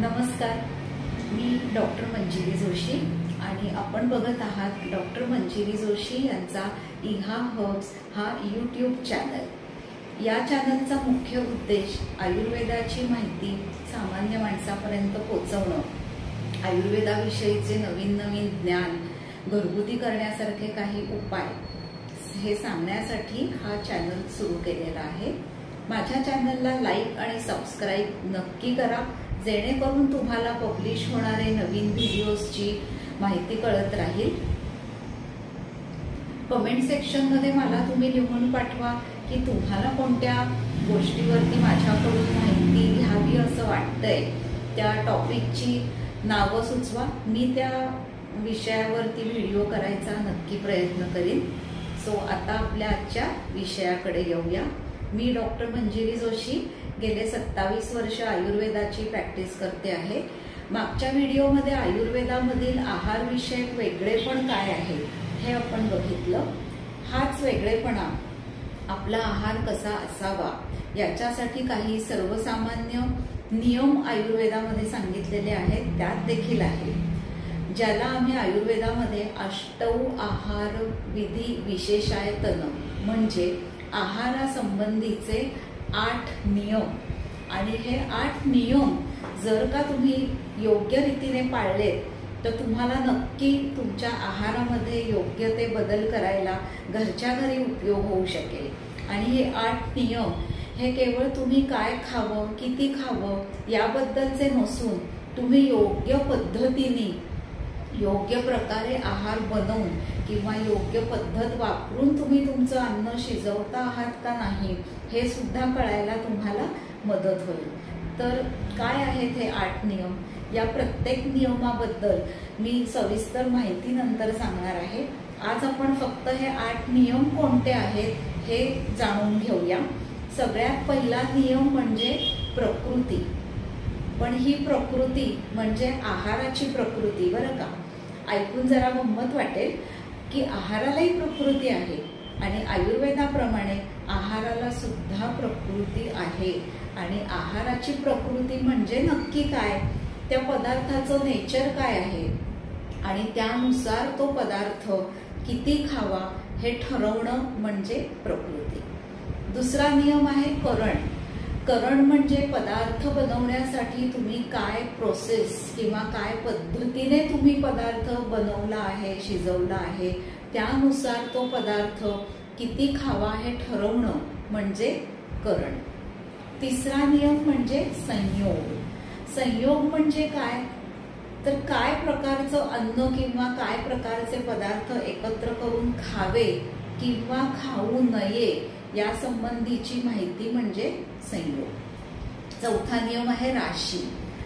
नमस्कार, मी डॉक्टर मंजिरी जोशी आणि आपण बघत आहात डॉक्टर मंजिरी जोशी यांचा इहा हर्ब्स हा यूट्यूब चॅनल। या चॅनलचा मुख्य उद्देश आयुर्वेदाची माहिती सामान्य माणसापर्यंत पोहोचवणं, आयुर्वेदाविषयीचे नवीन नवीन ज्ञान, घरगुती करण्यासारखे काही उपाय हे सांगण्यासाठी हा चॅनल सुरू केलेला आहे। माझ्या चॅनलला लाईक आणि सबस्क्राईब नक्की करा, जेणेकरून तुम्हाला पब्लिश होणारे नवीन व्हिडिओजची माहिती कळत राहील। कमेंट सेक्शन मध्ये मला तुम्ही लिहून पाठवा की तुम्हाला कोणत्या गोष्टीवरती माझ्याकडून माहिती घ्यावी असं वाटतंय, त्या टॉपिकची नावं सुचवा, मी त्या विषयावरती व्हिडिओ करायचा नक्की प्रयत्न करीन। सो आता आपल्या आजच्या विषयाकडे येऊया। मी डॉक्टर मंजिरी जोशी गेले 27 वर्ष आयुर्वेदाची प्रॅक्टिस करते आहे। मागच्या व्हिडिओमध्ये आयुर्वेदामधील आहार विषयक वेगळेपण काय आहे हे आपण बघितलं। हाच वेगळेपणा आपला आहार कसा असावा याच्यासाठी काही सर्वसामान्य नियम आयुर्वेदामध्ये सांगितलेले आहेत, त्यात देखील आहे ज्याला आम्ही आयुर्वेदामध्ये अष्टौ आहार विधी विशेषायतन म्हणजे आहारासंबंधीचे 8 नियम, आणि हे 8 नियम जर का तुम्ही योग्य रीतीने पाळले तर तुम्हाला नक्की तुमच्या आहारामध्ये योग्य ते बदल करायला घरच्या घरी उपयोग होऊ शकेल। आणि हे 8 नियम हे केवळ तुम्ही काय खावं, किती खावं याबद्दलचे नसून तुम्ही योग्य पद्धतीने योग्य प्रकारे आहार बनवून किंवा योग्य पद्धत वापरून तुम्ही तुमचं अन्न शिजवता आहात का नाही हे सुद्धा कळायला तुम्हाला मदत होईल। तर काय आहेत हे 8 नियम, या प्रत्येक नियमाबद्दल मी सविस्तर माहिती नंतर सांगणार आहे। आज आपण फक्त हे 8 नियम कोणते आहेत हे जाणून घेऊया। सगळ्यात पहिला नियम म्हणजे प्रकृती, पण ही प्रकृती म्हणजे आहाराची प्रकृती बरं का। ऐकून जरा गंमत वाटेल की आहारालाही प्रकृती आहे आणि आयुर्वेदाप्रमाणे आहाराला सुद्धा प्रकृती आहे। आणि आहाराची प्रकृती म्हणजे नक्की काय, त्या पदार्थाचं नेचर काय आहे आणि त्यानुसार तो पदार्थ किती खावा हे ठरवणं म्हणजे प्रकृती। दुसरा नियम आहे करण। करण म्हणजे पदार्थ बनवण्यासाठी तुम्ही काय प्रोसेस किंवा काय पद्धतीने तुम्ही पदार्थ बनवला आहे, शिजवला आहे, त्यानुसार तो पदार्थ किती खावा हे ठरवणं म्हणजे करण। तिसरा नियम म्हणजे संयोग। संयोग म्हणजे काय, तर काय प्रकारचं अन्न किंवा काय प्रकारचे पदार्थ एकत्र करून खावे किंवा खाऊ नये या संबंधीची माहिती म्हणजे संयोग। चौथा नियम आहे राशी।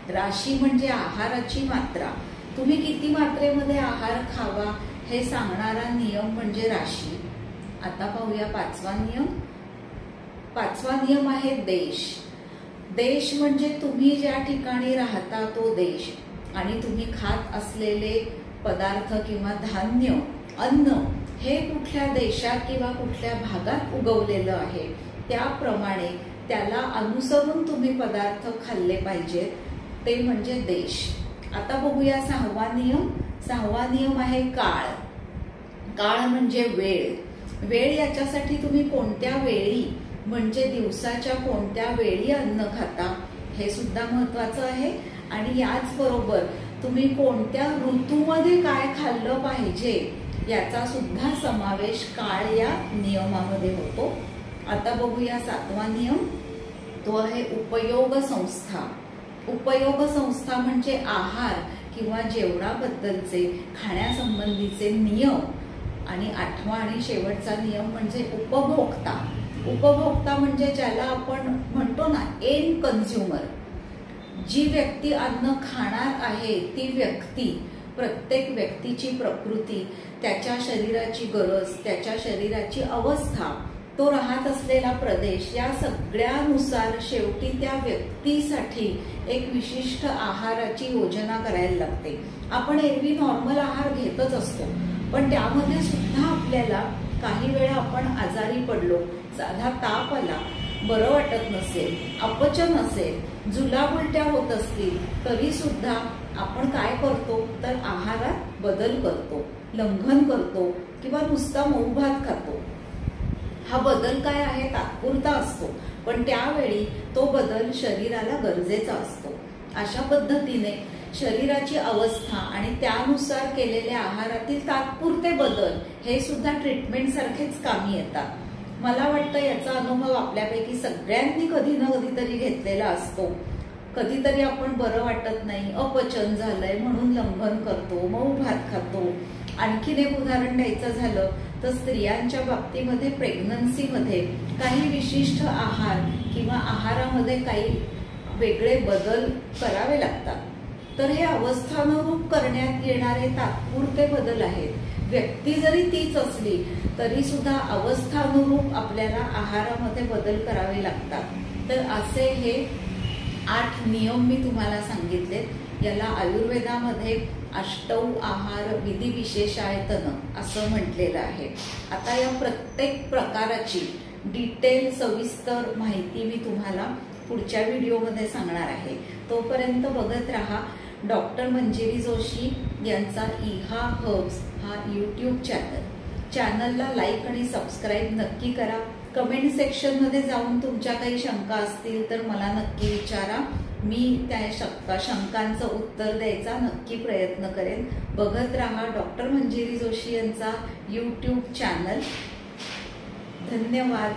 राशी म्हणजे आहाराची मात्रा, तुम्ही किती मात्रेमध्ये आहार खावा हे सांगणारा नियम म्हणजे राशी। आता पाहूया 5वा नियम। 5वा नियम आहे देश। देश म्हणजे तुम्ही ज्या ठिकाणी राहता तो देश आणि तुम्ही खात असलेले पदार्थ किंवा धान्य, अन्न हे कुठल्या देशात किंवा कुठल्या भागात उगवलेलं आहे त्याप्रमाणे त्याला अनुसरून तुम्ही पदार्थ खाल्ले पाहिजेत, ते म्हणजे देश। आता बघूया 6वा नियम। 6वा नियम आहे काळ। काळ म्हणजे वेळ। वेळ याच्यासाठी तुम्ही कोणत्या वेळी म्हणजे दिवसाच्या कोणत्या वेळी अन्न खाता हे सुद्धा महत्वाचं आहे। आणि याचबरोबर तुम्ही कोणत्या ऋतूमध्ये काय खाल्लं पाहिजे याचा सुद्धा समावेश काळ या नियमामध्ये होतो। आता बघूया 7वा नियम, तो आहे उपयोग संस्था। उपयोग संस्था म्हणजे आहार किंवा जेवणाबद्दलचे खाण्यासंबंधीचे नियम। आणि 8वा आणि शेवटचा नियम म्हणजे उपभोक्ता। उपभोक्ता म्हणजे ज्याला आपण म्हणतो ना एंड कन्झ्युमर, जी व्यक्ती अन्न खाणार आहे ती व्यक्ती, प्रत्येक व्यक्तीची प्रकृती, त्याच्या शरीराची गरज, त्याच्या शरीराची अवस्था, तो राहत असलेला प्रदेश या सगळ्यानुसार शेवटी त्या व्यक्तीसाठी एक विशिष्ट आहाराची योजना करायला लागते। आपण एरवी नॉर्मल आहार घेतच असतो, पण त्यामध्ये सुद्धा आपल्याला काही वेळा आपण आजारी पडलो, साधा ताप आला बरं वाटत नसेल, अपचन असेल, जुलाब-उलट्या होत असतील, तरी सुद्धा आपण काय करतो तर आहारात बदल करतो, लंघन करतो किंवा नुसता मऊ भात खातो. हा बदल काय आहे तात्पुरता असतो, पण त्यावेळी तो बदल शरीराला गरजेचा असतो. अशा पद्धतीने शरीराची अवस्था आणि त्यानुसार केलेल्या आहारातील तात्पुरते बदल हे सुद्धा ट्रीटमेंट सारखेच कामी येतात. मला वाटतं याचा अनुभव आपल्यापैकी सगळ्यांनी कधी ना कधीतरी घेतलेला असतो. कधीतरी आपण बरं वाटत नाही, अपचन झालंय म्हणून लंघन करतो, मऊ भात खातो. आणखीन एक उदाहरण द्यायचं झालं तर स्त्रियांच्या बाबतीमध्ये प्रेग्नन्सीमध्ये काही विशिष्ट आहार किंवा आहारामध्ये काही वेगळे बदल करावे लागतात. तर हे अवस्थानुरूप करण्यात येणारे तात्पुरते बदल आहेत. व्यक्ती जरी तीच असली तरी सुद्धा अवस्थानुरूप आपल्याला आहारामध्ये बदल करावे लागतात. तर असे हे 8 नियम मी तुम्हाला सांगितले. याला आयुर्वेदामध्ये अष्टौ आहार विधी विशेषायतन असं म्हटलेलं आहे. आता या प्रत्येक प्रकाराची डिटेल सविस्तर माहिती मी तुम्हाला पुढच्या व्हिडिओमध्ये सांगणार आहे. तोपर्यंत बघत राहा डॉक्टर मंजिरी जोशी यांचा इहा हर्ब्स हा यूट्यूब चॅनलला लाईक आणि सबस्क्राईब नक्की करा. कमेंट सेक्शनमध्ये जाऊन तुमच्या काही शंका असतील तर मला नक्की विचारा. मी त्या शंकांचं उत्तर द्यायचा नक्की प्रयत्न करेन. बघत राहा डॉक्टर मंजिरी जोशी यांचा यूट्यूब चॅनल. धन्यवाद.